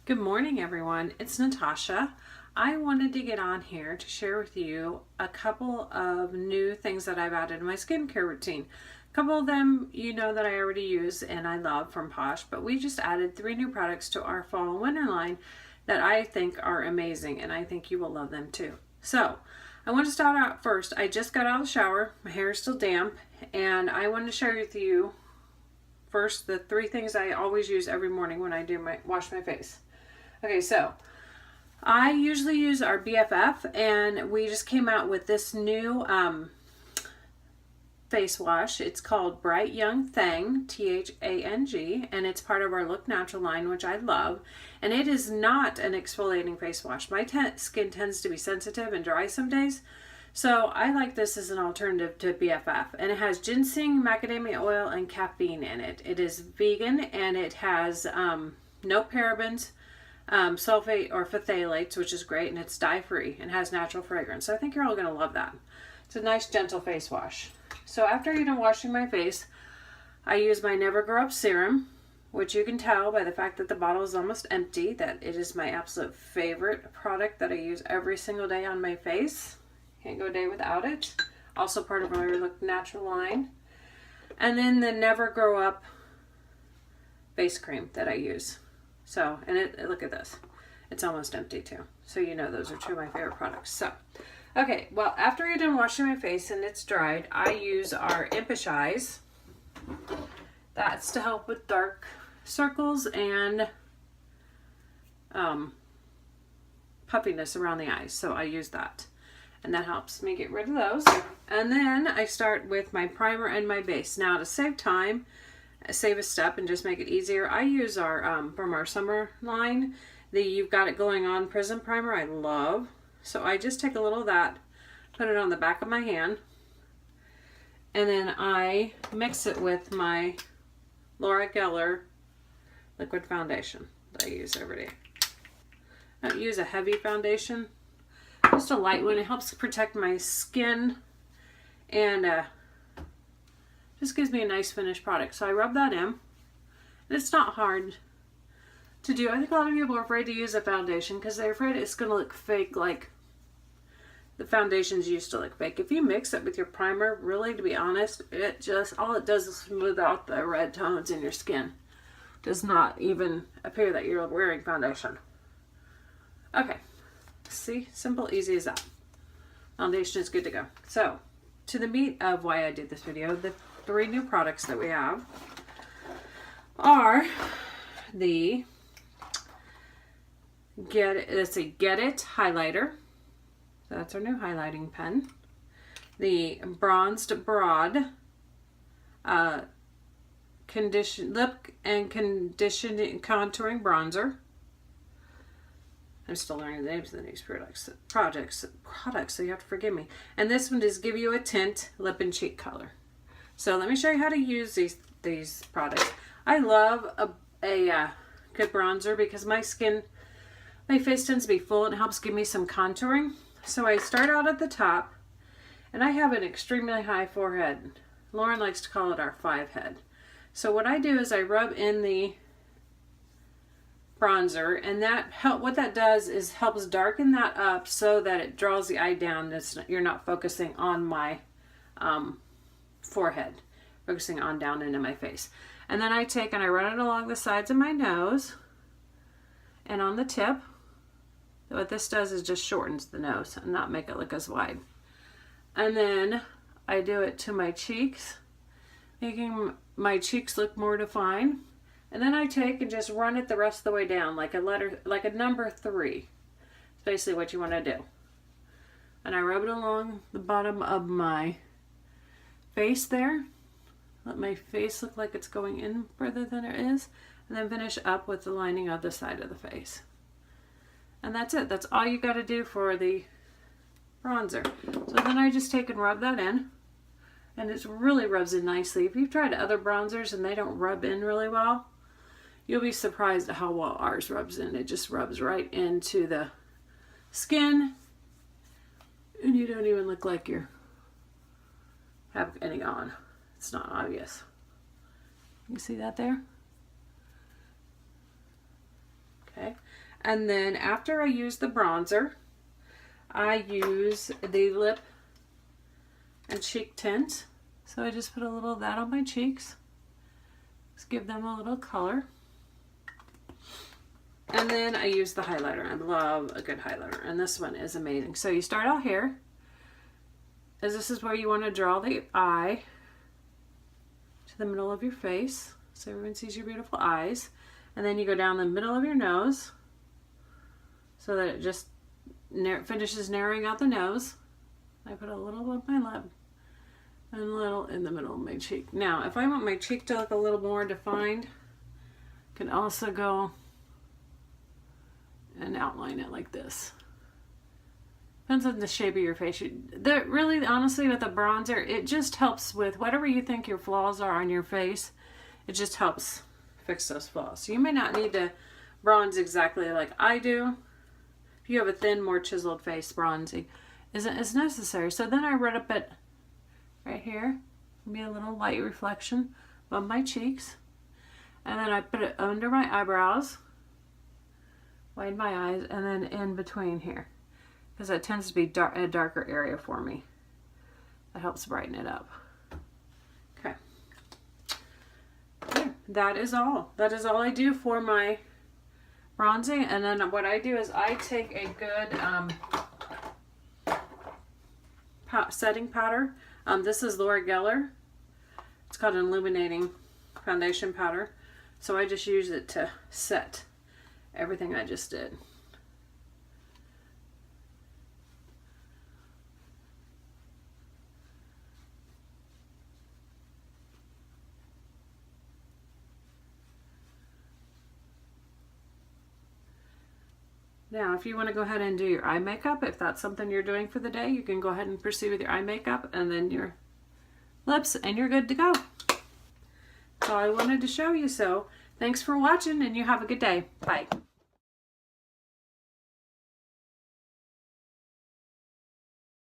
Good morning, everyone. It's Natasha. I wanted to get on here to share with you a couple of new things that I've added in my skincare routine. A couple of them you know that I already use and I love from Posh, but we just added 3 new products to our fall and winter line that I think are amazing, and I think you will love them too. So, I want to start out first. I just got out of the shower. My hair is still damp, and I wanted to share with you first the 3 things I always use every morning when I wash my face. Okay, so I usually use our BFF, and we just came out with this new face wash. It's called Bright Young Thang, Thang, and it's part of our Look Natural line, which I love. And it is not an exfoliating face wash. My skin tends to be sensitive and dry some days, so I like this as an alternative to BFF. And it has ginseng, macadamia oil, and caffeine in it. It is vegan, and it has no parabens, sulfate or phthalates, which is great, and it's dye-free and has natural fragrance. So I think you're all going to love that. It's a nice gentle face wash. So after you're done washing my face, I use my Never Grow Up serum, which you can tell by the fact that the bottle is almost empty that it is my absolute favorite product that I use every single day on my face. Can't go a day without it. Also part of our Look Natural line. And then the Never Grow Up face cream that I use. So, and look at this. It's almost empty too. So you know those are 2 of my favorite products. So, okay, well, after you're done washing my face and it's dried, I use our Impish Eyes. That's to help with dark circles and puffiness around the eyes. So I use that. And that helps me get rid of those. And then I start with my primer and my base. Now, to save time, save a step and just make it easier, I use our from our summer line, the You've Got It Going On Prism Primer. I love. So I just take a little of that, put it on the back of my hand, and then I mix it with my Laura Geller liquid foundation that I use every day. I don't use a heavy foundation, just a light one. It helps protect my skin and just gives me a nice finished product. So I rub that in, and it's not hard to do. I think a lot of people are afraid to use a foundation because they're afraid it's going to look fake, like the foundations used to look fake. If you mix it with your primer, really, to be honest, all it does is smooth out the red tones in your skin. It does not even appear that you're wearing foundation. Okay, see, simple, easy as that. Foundation is good to go. So, to the meat of why I did this video, the 3 new products that we have are the Get It highlighter. So that's our new highlighting pen. The Bronzed Broad lip and conditioning contouring bronzer. I'm still learning the names of these products, so you have to forgive me. And this one does give you a tint, lip and cheek color. So let me show you how to use these products. I love a good bronzer because my face tends to be full and it helps give me some contouring. So I start out at the top, and I have an extremely high forehead. Lauren likes to call it our 5 head. So what I do is I rub in the bronzer, and what that does is helps darken that up so that it draws the eye down. You're not focusing on my forehead, focusing on down into my face. And then I take and I run it along the sides of my nose and on the tip. What this does is just shortens the nose and not make it look as wide. And then I do it to my cheeks, making my cheeks look more defined. And then I take and just run it the rest of the way down like a number 3. It's basically what you want to do. And I rub it along the bottom of my face there. Let my face look like it's going in further than it is. And then finish up with the lining of the side of the face. And that's it. That's all you got to do for the bronzer. So then I just take and rub that in. And it really rubs in nicely. If you've tried other bronzers and they don't rub in really well, you'll be surprised at how well ours rubs in. It just rubs right into the skin. And you don't even look like you have any on. It's not obvious. You see that there? Okay. And then after I use the bronzer, I use the lip and cheek tint. So I just put a little of that on my cheeks. Just give them a little color. And then I use the highlighter. I love a good highlighter, and this one is amazing. So you start out here, as this is where you want to draw the eye to the middle of your face, so everyone sees your beautiful eyes. And then you go down the middle of your nose, so that it just finishes narrowing out the nose. I put a little on my lip and a little in the middle of my cheek. Now, if I want my cheek to look a little more defined, I can also go and outline it like this. Depends on the shape of your face. Really, honestly, with the bronzer, it just helps with whatever you think your flaws are on your face. It just helps fix those flaws. So you may not need to bronze exactly like I do. If you have a thin, more chiseled face, bronzing isn't as necessary. So then I rub up it right here. Be a little light reflection on my cheeks. And then I put it under my eyebrows. Widen my eyes, and then in between here, because that tends to be a darker area for me. That helps brighten it up. Okay. There, that is all. That is all I do for my bronzing. And then what I do is I take a good setting powder. This is Laura Geller. It's called an illuminating foundation powder. So I just use it to set everything I just did. Now, if you want to go ahead and do your eye makeup, if that's something you're doing for the day, you can go ahead and proceed with your eye makeup and then your lips, and you're good to go. That's all I wanted to show you. So thanks for watching, and you have a good day. Bye.